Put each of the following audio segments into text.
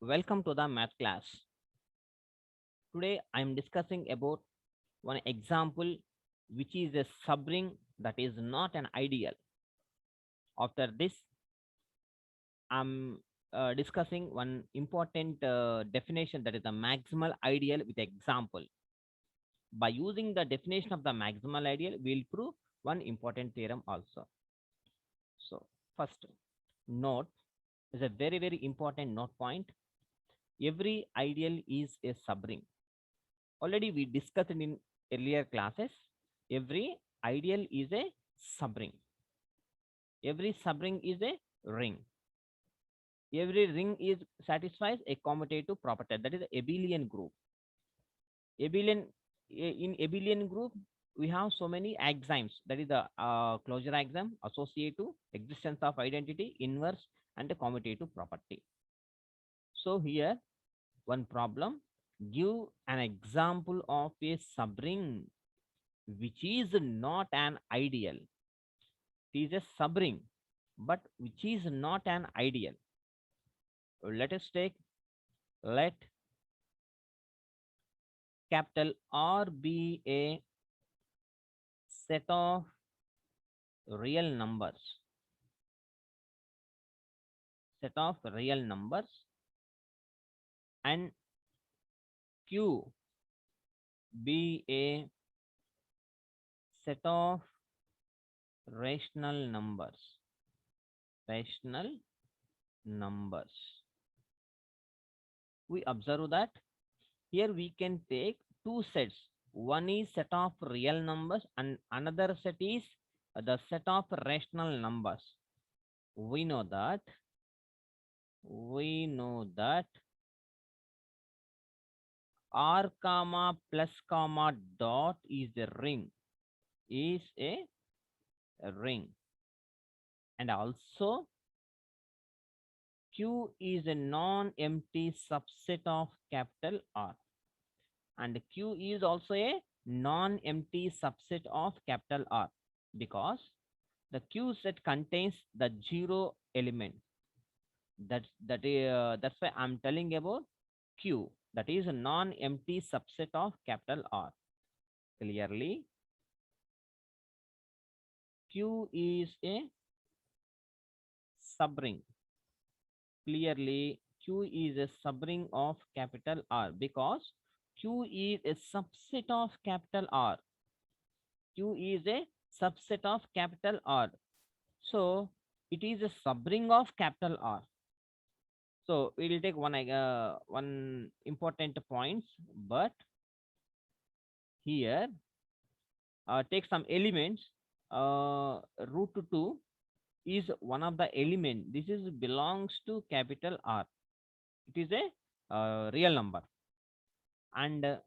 Welcome to the math class. Today I am discussing about one example which is a subring that is not an ideal. After this, I'm discussing one important definition that is the maximal ideal with example. By using the definition of the maximal ideal, we'll prove one important theorem also. So, first, note is a very important note point. Every ideal is a subring. Already we discussed in earlier classes. Every ideal is a subring. Every subring is a ring. Every ring is satisfies a commutative property, that is a abelian group. abelian in abelian group we have so many axioms, that is the closure axiom, associative, existence of identity, inverse, and the commutative property. So here one problem: give an example of a subring which is not an ideal. It is a subring, but which is not an ideal. Let us take, let capital R be a set of real numbers, set of real numbers, and Q be a set of rational numbers, rational numbers. We observe that here we can take two sets. One is set of real numbers and another set is the set of rational numbers. We know that we know that r comma plus comma dot is a ring, is a ring, and also Q is a non-empty subset of capital R, and Q is also a non-empty subset of capital R, because the Q set contains the zero element. That's why I'm telling about Q, that is a non-empty subset of capital R. Clearly, Q is a subring. Clearly, Q is a subring of capital R because Q is a subset of capital R. Q is a subset of capital R. So it is a subring of capital R. So we will take one important points, but here take some elements. Root 2 is one of the element. This is belongs to capital R. It is a real number, and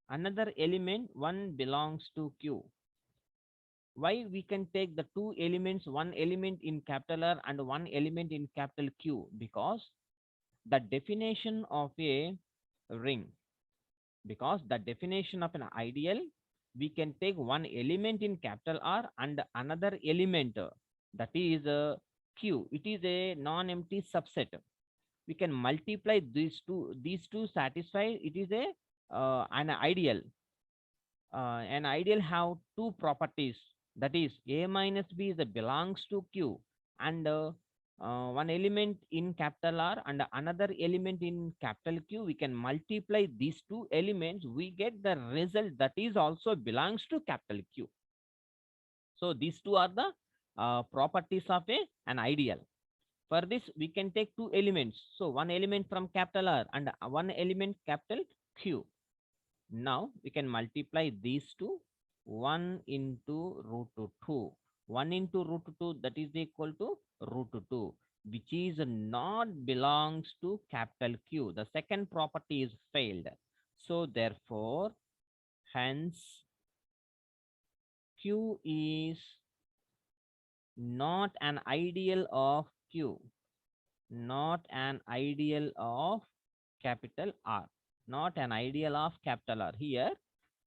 another element 1 belongs to Q. Why we can take the two elements, one element in capital R and one element in capital Q? Because the definition of a ring, because the definition of an ideal, we can take one element in capital R and another element, that is Q. It is a non-empty subset. We can multiply these two satisfy, it is a an ideal. An ideal have two properties, that is a minus b is a belongs to Q, and one element in capital R and another element in capital Q. We can multiply these two elements, we get the result that is also belongs to capital Q. So these two are the properties of an ideal. For this, we can take two elements. So one element from capital R and one element capital Q. Now we can multiply these two. 1 into root 2. 1 into root 2, that is equal to root 2, which is not belongs to capital Q. The second property is failed. So therefore, hence Q is not an ideal of Q, not an ideal of capital R, not an ideal of capital R. Here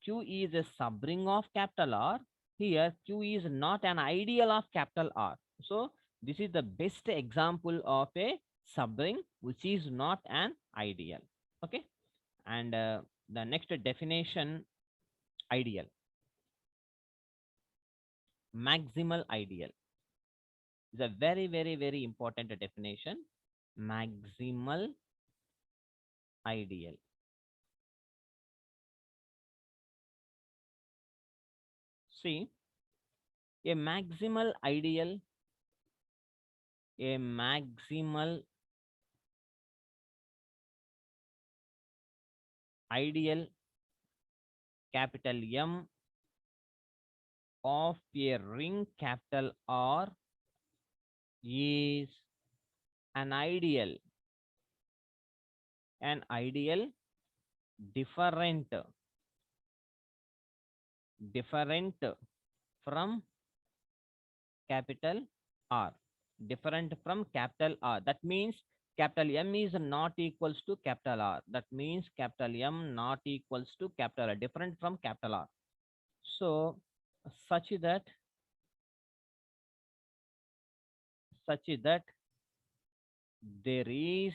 Q is a subring of capital R. Here Q is not an ideal of capital R. So this is the best example of a subring which is not an ideal. Okay. And the next definition, ideal, maximal ideal, is a very, very, very important definition. Maximal ideal. See, a maximal ideal, a maximal ideal, capital M, of a ring, capital R, is an ideal, an ideal different, different from capital R, different from capital R. That means capital M is not equals to capital R. That means capital M not equals to capital R, different from capital R. So such that, such that there is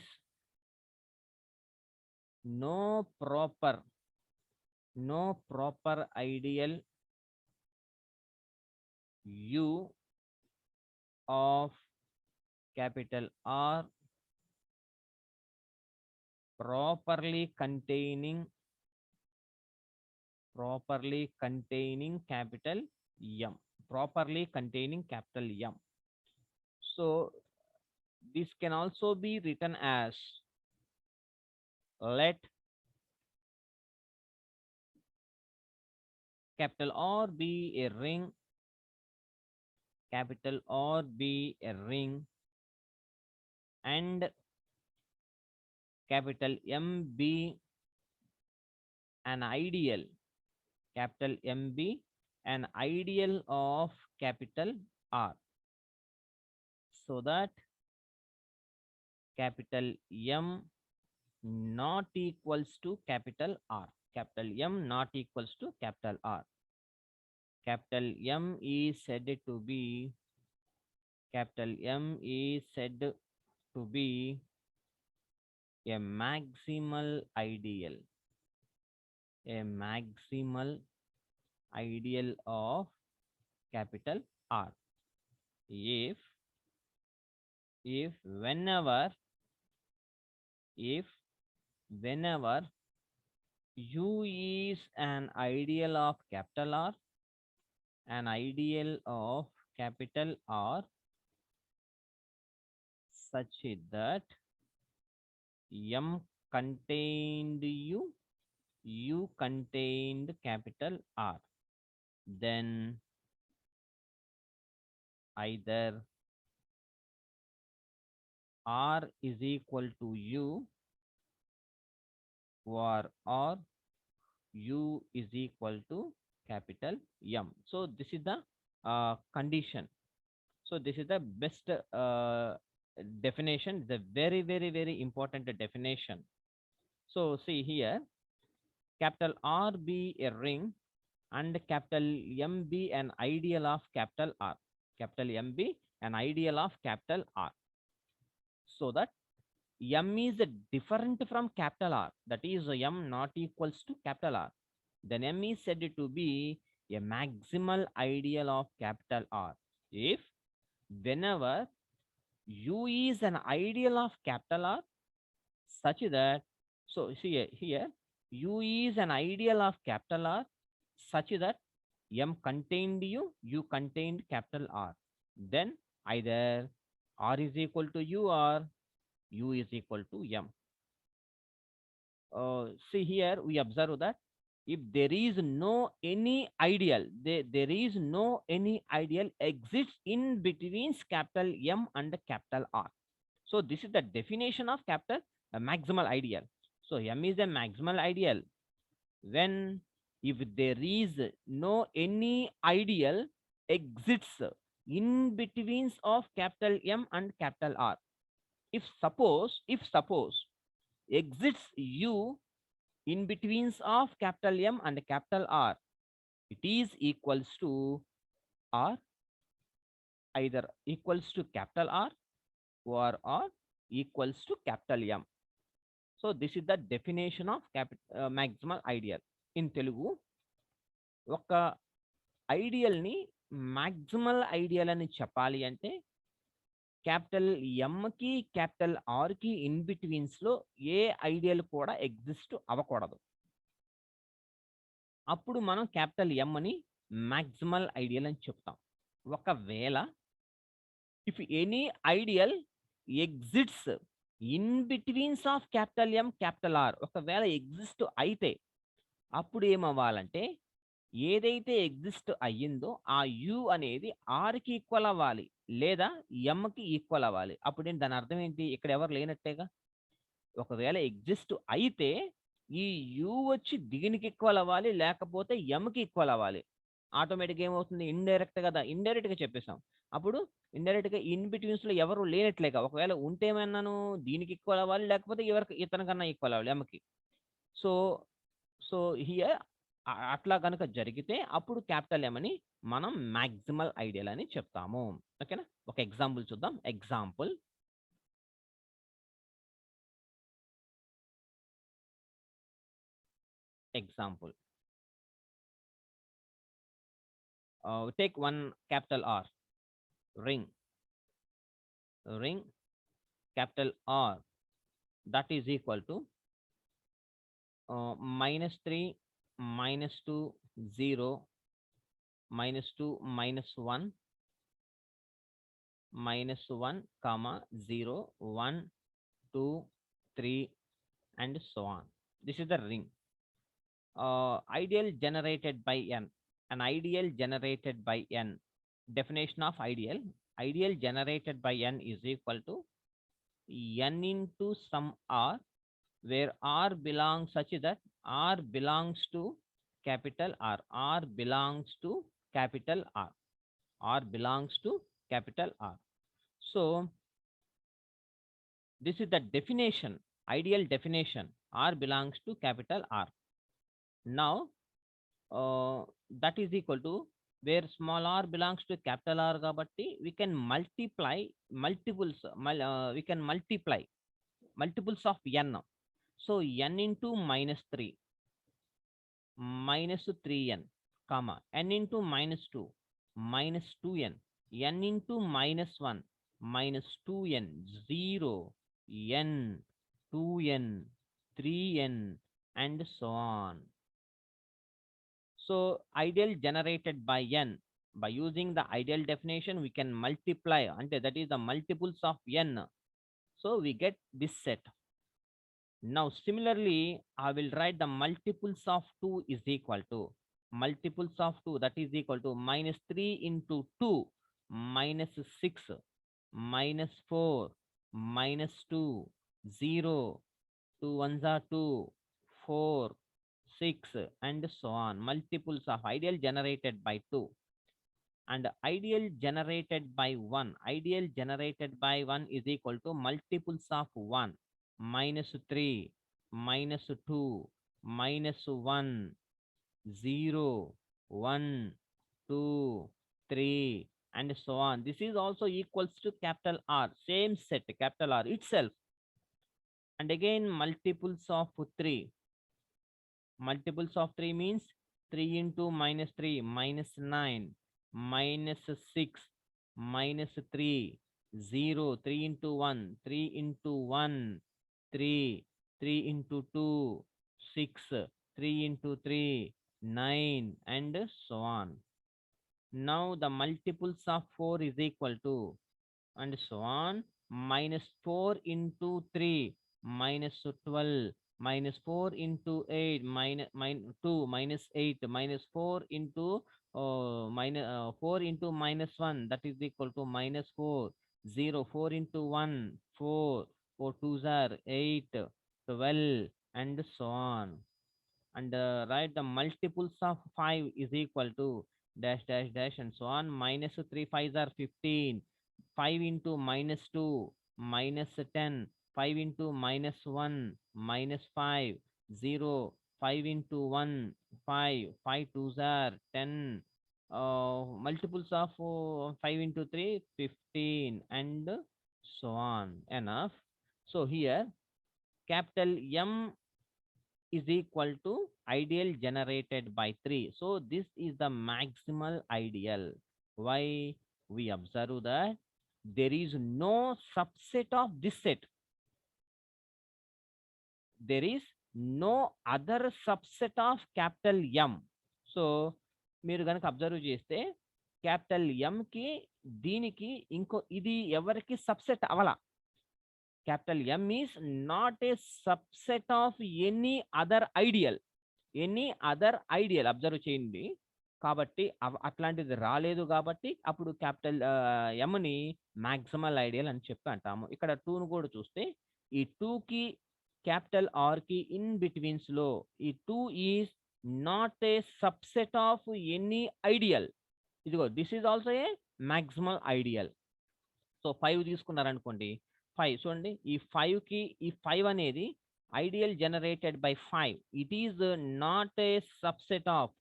no proper, no proper ideal U of capital R properly containing, properly containing capital M, properly containing capital M. So this can also be written as, let capital R be a ring, capital R be a ring, and capital M be an ideal, capital M be an ideal of capital R, so that capital M not equals to capital R, capital M not equals to capital R. Capital M is said to be, capital M is said to be a maximal ideal, a maximal ideal of capital R. If whenever, if whenever U is an ideal of capital R, an ideal of capital R, such that M contained U contained capital R, then either R is equal to U, or U is equal to capital M. So this is the condition. So this is the best definition, the very, very, very important definition. So see here, capital R be a ring and capital M be an ideal of capital R, capital M be an ideal of capital R, so that M is different from capital R, that is M not equals to capital R, then M is said to be a maximal ideal of capital R. If whenever U is an ideal of capital R, such that, so see here, U is an ideal of capital R such that M contained U contained capital R, then either R is equal to U or U is equal to M. See here, we observe that if there is no any ideal, there is no any ideal exists in between capital M and capital R. So this is the definition of capital maximal ideal. So M is a maximal ideal when if there is no any ideal exists in between of capital M and capital R. If suppose exists U in betweens of capital M and capital R, it is equals to R, either equals to capital R or equals to capital M. So this is the definition of maximal ideal. In Telugu, ఒక ఐడియల్ని maximal ideal అని చెప్పాలి అంటే capital ఎంకి capital ఆర్కి in బిట్వీన్స్లో ఏ ideal కూడా exist అవ్వకూడదు. అప్పుడు మనం క్యాపిటల్ ఎం అని మాక్సిమల్ ఐడియల్ అని చెప్తాం. ఒకవేళ if any ideal exists in betweens of capital M capital R, ఒకవేళ ఎగ్జిస్ట్ అయితే అప్పుడు ఏమవ్వాలంటే ఏదైతే ఎగ్జిస్ట్ అయ్యిందో ఆ యు అనేది ఆర్కి ఈక్వల్ అవ్వాలి లేదా ఎంకి ఈక్వల్ అవ్వాలి. అప్పుడు దాని అర్థం ఏంటి? ఇక్కడ ఎవరు లేనట్టేగా. ఒకవేళ ఎగ్జిస్ట్ అయితే ఈ యు వచ్చి దీనికి ఈక్వల్ అవ్వాలి లేకపోతే ఎంకి ఈక్వల్ అవ్వాలి. ఆటోమేటిక్గా ఏమవుతుంది? ఇండైరెక్ట్ కదా, ఇండైరెక్ట్గా చెప్పేసాం. అప్పుడు ఇండైరెక్ట్గా ఇన్ బిట్వీన్స్లో ఎవరు లేనట్లేగా. ఒకవేళ ఉంటే ఏమన్నాను? దీనికి ఈక్వల్ అవ్వాలి లేకపోతే ఇతనికన్నా ఈక్వల్ అవ్వాలి ఎంకి. సో సో హియర్ అట్లా కనుక జరిగితే అప్పుడు క్యాపిటల్ ఎం అని మనం మాక్సిమల్ ఐడియల్ అని చెప్తాము. ఓకేనా? ఒక ఎగ్జాంపుల్ చూద్దాం. Example take one capital R, ring capital R, that is equal to -3 -2 0 -2 -1 -1 comma 0 1 2 3 and so on. This is the ring. Ideal generated by n. An ideal generated by n. Definition of ideal. Ideal generated by n is equal to n into some r, where r belongs such that r belongs to capital R. R belongs to capital R. R belongs to capital R. So this is the definition, ideal definition. R belongs to capital R. Now that is equal to where small r belongs to capital R kabatti we can multiply multiples, we can multiply multiples of n. So n into -3 -3n comma n into -2 -2n, n into -1 -2n 0 n 2n 3n and so on. So ideal generated by n, by using the ideal definition we can multiply, and that is the multiples of n. So we get this set. Now similarly I will write the multiples of 2 is equal to multiples of 2, that is equal to -3 into 2 -6 -4 -2 0 2 ones are 2 4 6 and so on. Multiples of ideal generated by 2 and ideal generated by 1. Ideal generated by 1 is equal to multiples of 1 -3 -2 -1 0 1 2 3 and so on. This is also equals to capital R, same set capital R itself. And again multiples of 3. Multiples of 3 means 3 into -3 -9 -6 -3 0 3 into 1 3 into 1 3 3 into 2 6 3 into 3 9 and so on. Now the multiples of 4 is equal to and so on. -4 into 3 -12 -4 into 8 2 -8 -4 into 4 into -1, that is equal to -4 0 4 into 1 4 4 2s are 8 12 and so on. And write the multiples of 5 is equal to dash dash dash and so on. -3 5s are 15 5 into -2 -10 5 into -1 -5 0 5 into 1 5 5 2s are 10 multiples of 5 into 3 15 and so on. Enough. So here capital M is equal to ideal generated by 3. So this is the maximal ideal. Why? We observe that there is no subset of this set. There is no other subset of capital M. So మీరు కనుక observe చేస్తే capital M కి దీనికి ఇంకో ఇది ఎవరికి subset అవల. Capital M is not a subset of any other ideal. Any other ideal observe చేయండి. కాబట్టి అట్లాంటిది రాలేదు కాబట్టి అప్పుడు క్యాపిటల్ ఎంని మాక్సిమల్ ఐడియల్ అని చెప్పి అంటాము. ఇక్కడ టూను కూడా చూస్తే ఈ టూకి క్యాపిటల్ ఆర్ కి ఇన్ బిట్వీన్స్ లో ఈ two is not a subset of any ideal. ఇదిగో this is also a maximal ideal. So 5 తీసుకున్నారనుకోండి, 5 చూడండి, ఈ 5 కి ఈ 5 అనేది ideal generated by 5. It is not a subset of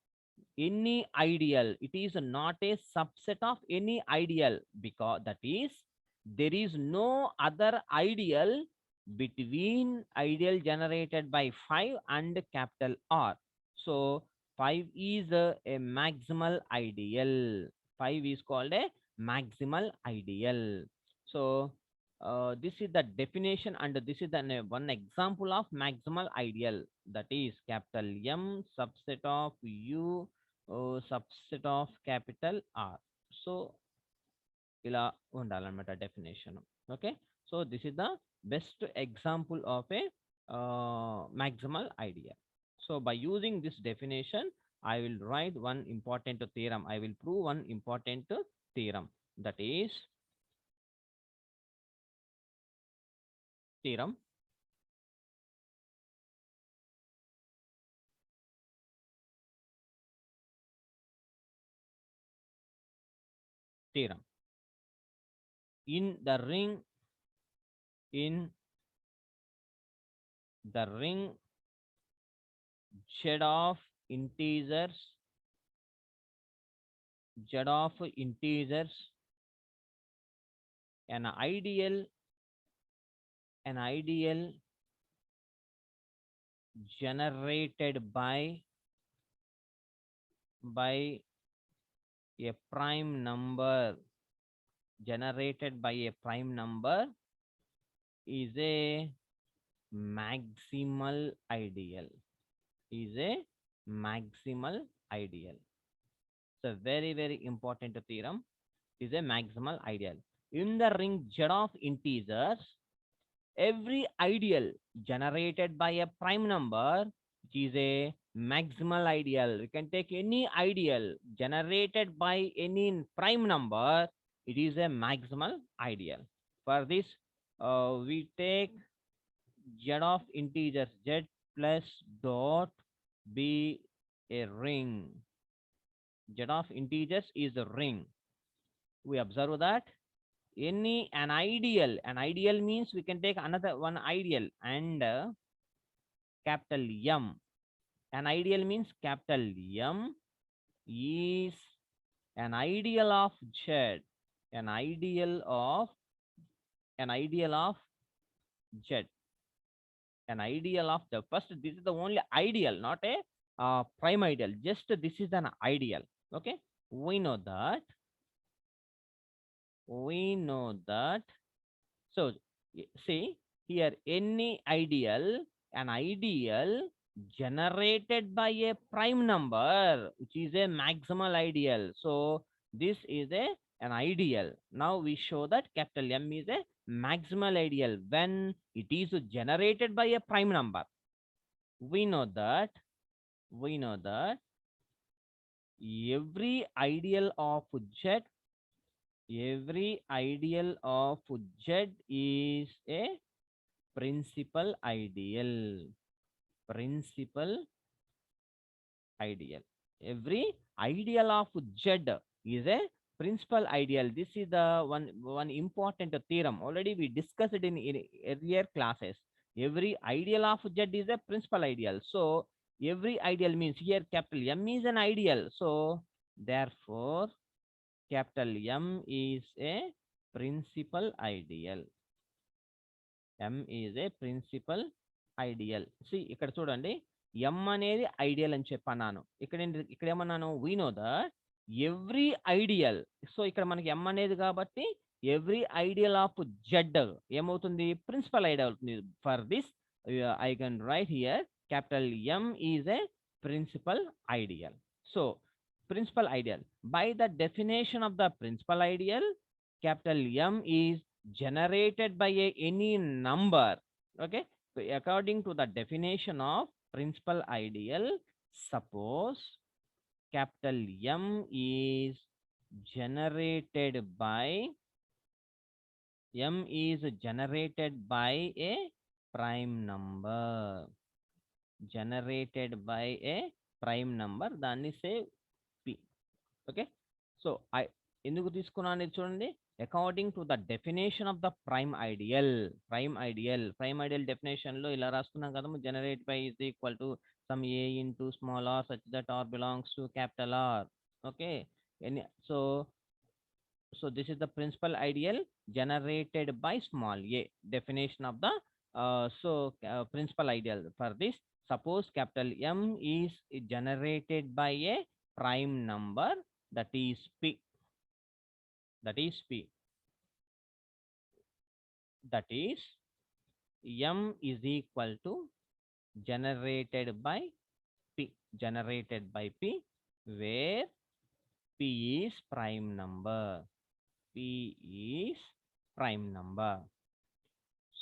any ideal. It is not a subset of any ideal because that is there is no other ideal between ideal generated by 5 and capital R. So 5 is a maximal ideal. 5 is called a maximal ideal. So this is the definition and this is the one example of maximal ideal, that is capital M subset of U subset of capital R. So ఇలా ఉండాలన్నమాట definition. Okay, so this is the best example of A maximal idea. So by using this definition, I will write one important theorem. I will prove one important theorem, that is theorem theorem in the ring Z of integers an ideal generated by a prime number is a maximal ideal. It's a very, very important theorem. Is a maximal ideal. In the ring Z of integers, every ideal generated by a prime number is a maximal ideal. We can take any ideal generated by any prime number, it is a maximal ideal. For this, we take Z of integers, Z plus dot be a ring. Z of integers is a ring. We observe that an ideal means we can take another one ideal and capital M. An ideal means capital M is an ideal of Z. An ideal of Z. An ideal of the first. This is the only ideal, not a prime ideal. Just this is an ideal. Okay, we know that. So see here, any ideal, an ideal generated by a prime number, which is a maximal ideal. So this is an ideal. Now we show that capital M is a maximal ideal when it is generated by a prime number. We know that every ideal of Z is a principal ideal. Every ideal of Z is a principal ideal. This is the one important theorem. Already we discussed it in earlier classes. Every ideal of Z is a principal ideal. So every ideal means here capital M is an ideal. So therefore capital M is a principal ideal. M is a principal ideal. See ఇక్కడ చూడండి, M అనేది ideal అని చెప్పన్నాను. ఇక్కడ ఏమన్నాను, we know that every ideal. So ఇక్కడ మనకి M అనేది కాబట్టి ఎవ్రీ ఐడియల్ ఆఫ్ Z ఏమవుతుంది, ప్రిన్సిపల్ ఐడియల్ అవుతుంది. For this I can write here capital M is a principal ideal. So principal ideal, by the definition of the principal ideal, capital M is generated by any number. Okay, so according to the definition of principal ideal, suppose capital M is generated by a prime number, generated by a prime number, దాన్ని say P. Okay, so I ఎందుకు తీసుకున్నాను ఇది చూడండి, according to the definition of the prime ideal definition లో ఇలా రాసుకున్నాం కదా, generate by is equal to some a into small r such that r belongs to capital R. Okay, so this is the principal ideal generated by small a. Definition of the principal ideal for this, suppose capital M is generated by a prime number, that is P. That is M is equal to generated by P, where P is prime number.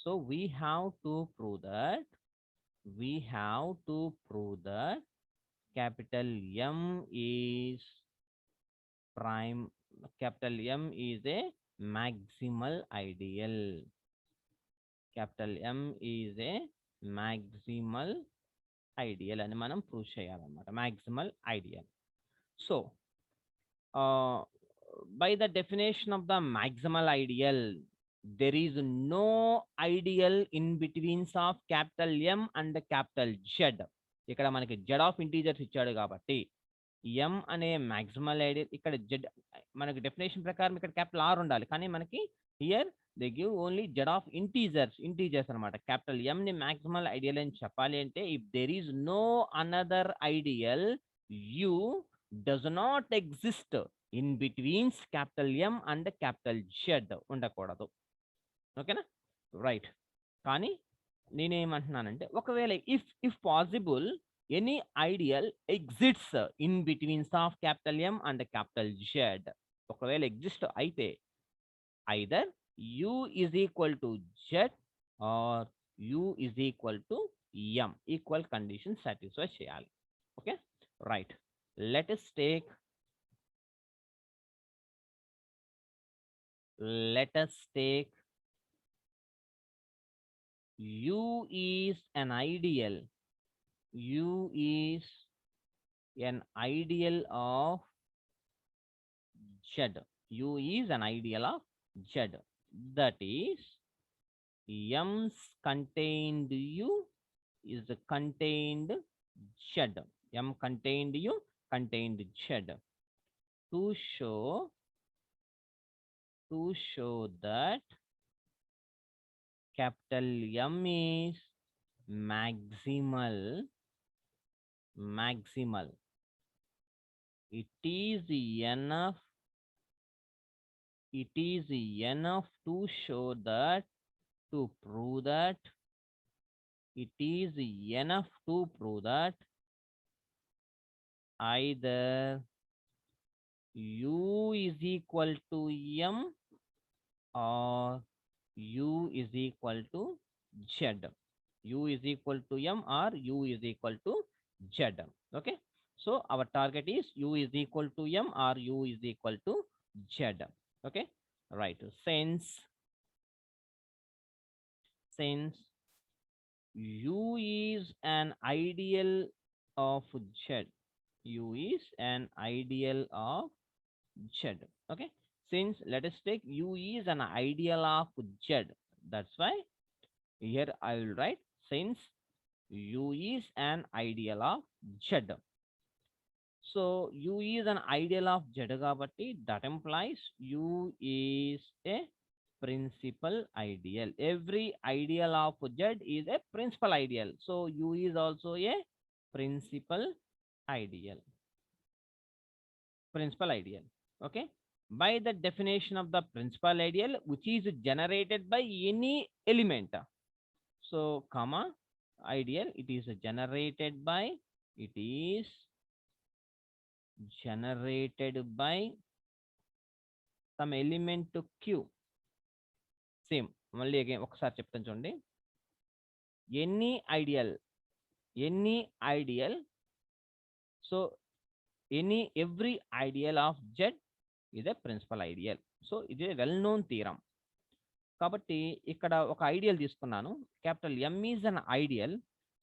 So we have to prove that capital M is prime, capital M is a maximal ideal. Capital M is a maximal ideal అని మనం prove చేయాలన్నమాట, maximal ideal. So by the definition of the maximal ideal, there is no ideal in betweens of capital M and capital Z. ఇక్కడ మనకి Z of integers ఇచ్చాడు కాబట్టి M అనే maximal ideal, ఇక్కడ Z మనకి డెఫినేషన్ ప్రకారం ఇక్కడ క్యాపిటల్ R ఉండాలి, కానీ మనకి here they give only Z of integers అనమాట. క్యాపిటల్ M ని మాక్సిమల్ ఐడియల్ అని చెప్పాలి అంటే, if there is no another ideal, U does not exist in between capital M and capital Z ఉండకూడదు. ఓకేనా, రైట్. కానీ నేనేమంటున్నానంటే, ఒకవేళ if possible any ideal exists in betweens of capital M and capital Z, ఒకవేళ exist అయితే either U is equal to Z or U is equal to M, equal condition satisfy చేయాలి. Okay, right. Let us take U is an ideal. U is an ideal of Z. U is an ideal of Z. That is, M's contained U is contained Z. M contained U contained Z. To show that capital M is maximal, it is enough to show that, to prove that, it is enough to prove that either U is equal to M or U is equal to Z. U is equal to M or U is equal to Z. Okay, so our target is U is equal to M or U is equal to Z. Okay, right. Since U is an ideal of Z, U is an ideal of Z. Okay, since let us take U is an ideal of Z, that's why here I will write since U is an ideal of Z. So U is an ideal of Z kabatti, that implies U is a principal ideal. Every ideal of Z is a principal ideal. So U is also a principal ideal. Principal ideal. Okay. By the definition of the principal ideal, which is generated by any element. So, comma, ideal, it is generated by, it is generated by some element to Q. Same. మళ్ళీ again ఒకసారి చెప్తాను చూడండి. Any ideal. So, every ideal of Z is a principal ideal. So, ఇది well known theorem. కాబట్టి ఇక్కడ ఒక ideal తీసుకున్నాను. Capital M is an ideal.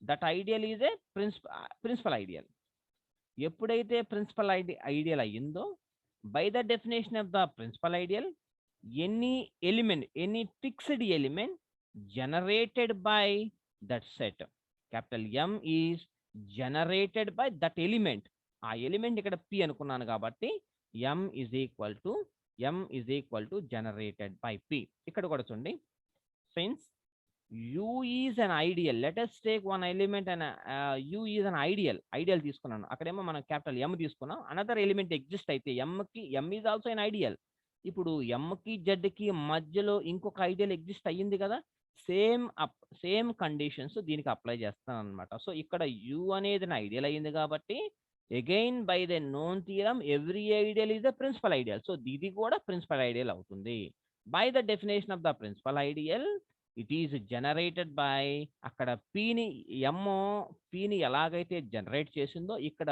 That ideal is a principal ideal. ఎప్పుడైతే ప్రిన్సిపల్ ఐడియల్ అయ్యిందో, by the definition of the principal ideal, any element, any fixed element generated by that set. Capital M is generated by that element. ఆ element ఇక్కడ P అనుకున్నాను కాబట్టి M is equal to generated by P. ఇక్కడ కూడా చూడండి, since U is an ideal, let us take one element and U is an ideal తీసుకున్నాను. అక్కడేమో మనం క్యాపిటల్ M తీసుకున్నాం. అనదర్ ఎలిమెంట్ ఎగ్జిస్ట్ అయితే M is also an ideal. ఇప్పుడు M కి Z కి మధ్యలో ఇంకొక ఐడియల్ ఎగ్జిస్ట్ అయ్యింది కదా, సేమ్ కండిషన్స్ దీనికి అప్లై చేస్తాను అనమాట. సో ఇక్కడ U అనేది ఐడియల్ అయ్యింది కాబట్టి again by the known theorem every ideal is the principal ideal. So ఇది కూడా ప్రిన్సిపల్ ఐడియల్ అవుతుంది. By the definition of the principal ideal, it is generated by, అక్కడ Pని ఎలాగైతే జనరేట్ చేసిందో ఇక్కడ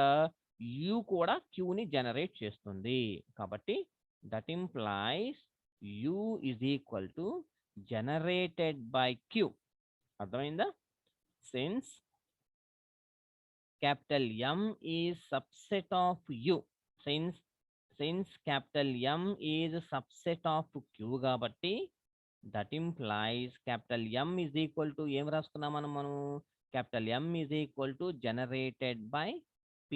U కూడా Qని జనరేట్ చేస్తుంది. కాబట్టి that implies U is equal to generated by Q. అర్థమైందా? Since capital M is subset of U, since capital M is subset of Q కాబట్టి that implies capital M is equal to ఏం రాసుకున్నాం మనం capital M is equal to generated by P.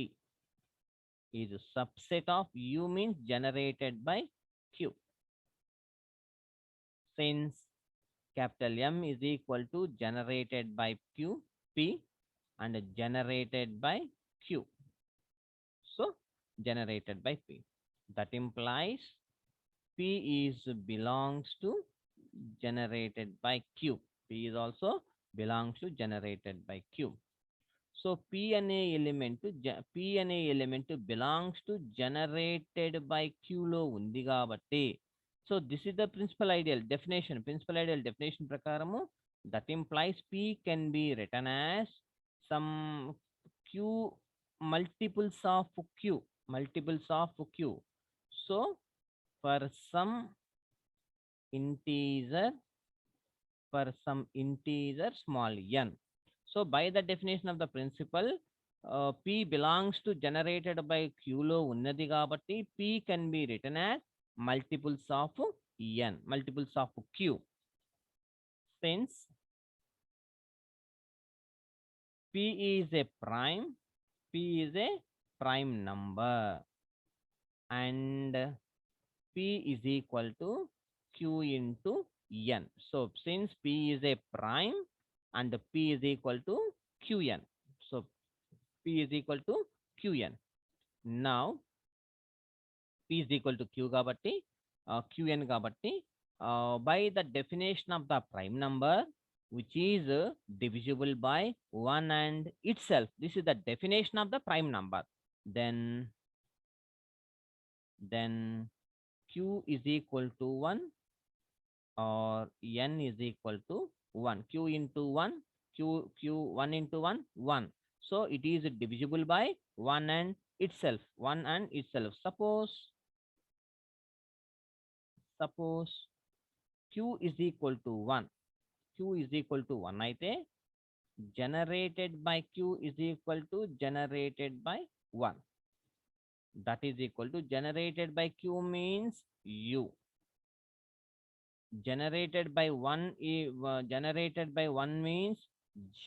is subset of U means generated by Q. Since capital M is equal to generated by P and generated by Q. So generated by P. That implies P is belongs to generated by Q. P is also belongs to generated by Q. So P అనే element belongs to generated by Q లో ఉంది కాబట్టి, so this is the principal ideal definition ప్రకారము, that implies P can be written as some Q multiples of Q. So for some integer small n. So by the definition of the principle, P belongs to generated by Q లో ఉన్నది కాబట్టి P can be written as multiples of n, multiples of Q. Since P is a prime number and P is equal to Q into n. So since P is a prime and P is equal to Qn, so P is equal to Qn. Now P is equal to Q కాబట్టి Qn కాబట్టి, by the definition of the prime number which is divisible by 1 and itself, this is the definition of the prime number, then Q is equal to 1 or n is equal to 1. Q into 1, Q 1 into 1, 1. So it is divisible by 1 and itself. Suppose Q is equal to 1. అయితే generated by Q is equal to generated by 1. That is equal to generated by Q means U. Generated by 1 means Z.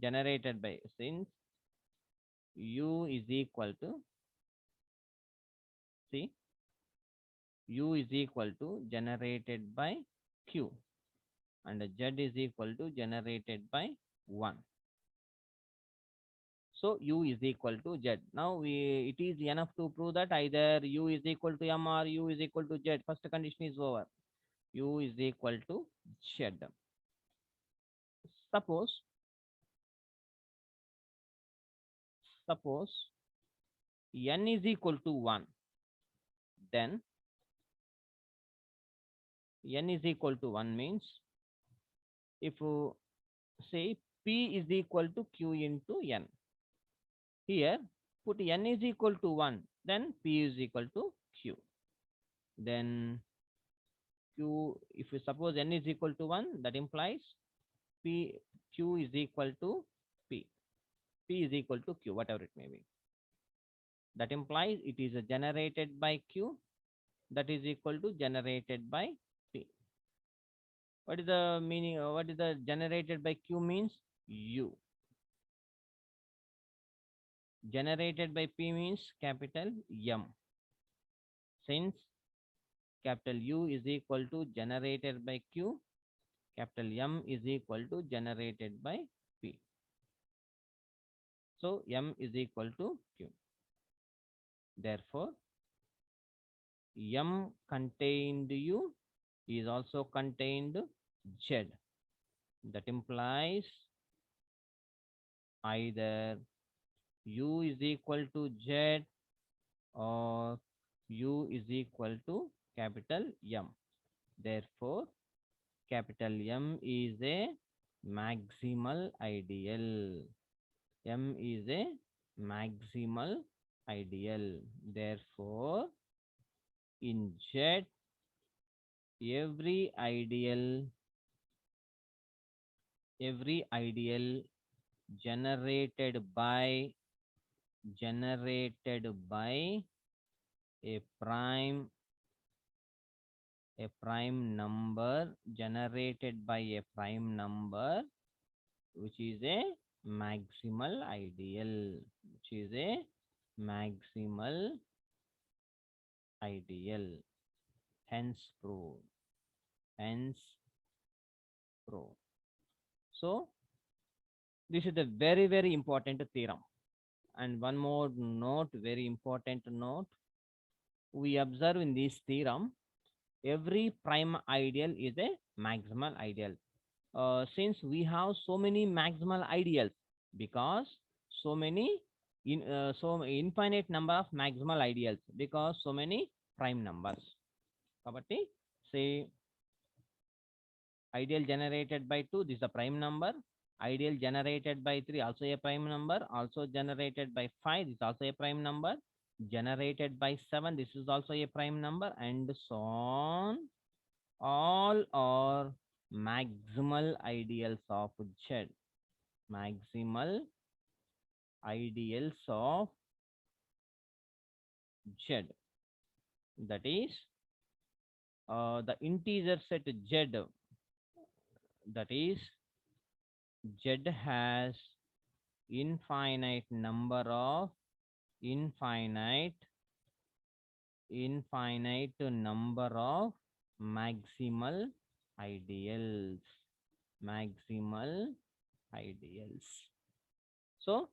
Generated by, since U is equal to, see, U is equal to generated by Q, and Z is equal to generated by 1. So U is equal to Z. Now it is enough to prove that either U is equal to M or U is equal to Z. First condition is over. U is equal to Z. Suppose, suppose N is equal to 1, then N is equal to 1 means if you say P is equal to Q into N. Here, put N is equal to 1, then P is equal to Q. Then Q, if you suppose N is equal to 1, that implies Q is equal to P. P is equal to Q, whatever it may be. That implies it is generated by Q, that is equal to generated by P. What is the meaning? What is the generated by Q means? U. Generated by P means capital M. Since capital U is equal to generated by Q, capital M is equal to generated by P. So M is equal to Q. Therefore, M contained U is also contained Z. That implies either U is equal to Z or U is equal to capital M. Therefore, capital M is a maximal ideal. M is a maximal ideal. Therefore, in Z, every ideal generated by a prime number, generated by a prime number, which is a maximal ideal, hence proved. So this is the very important theorem. And one more note, very important note, we observe in this theorem every prime ideal is a maximal ideal. Since we have so many maximal ideals, because so infinite number of maximal ideals, because so many prime numbers. Kabatti, say ideal generated by 2, this is a prime number. Ideal generated by 3, also a prime number. Also generated by 5, this is also a prime number. Generated by 7, this is also a prime number, and so on. All are maximal ideals of Z. Maximal ideals of Z. That is the integer set Z. That is Z has infinite number of maximal ideals. So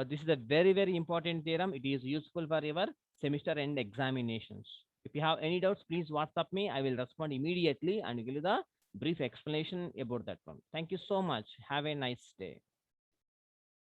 this is a very important theorem. It is useful for your semester end examinations. If you have any doubts, please WhatsApp me. I will respond immediately and give you the brief explanation about that one. Thank you so much. Have a nice day.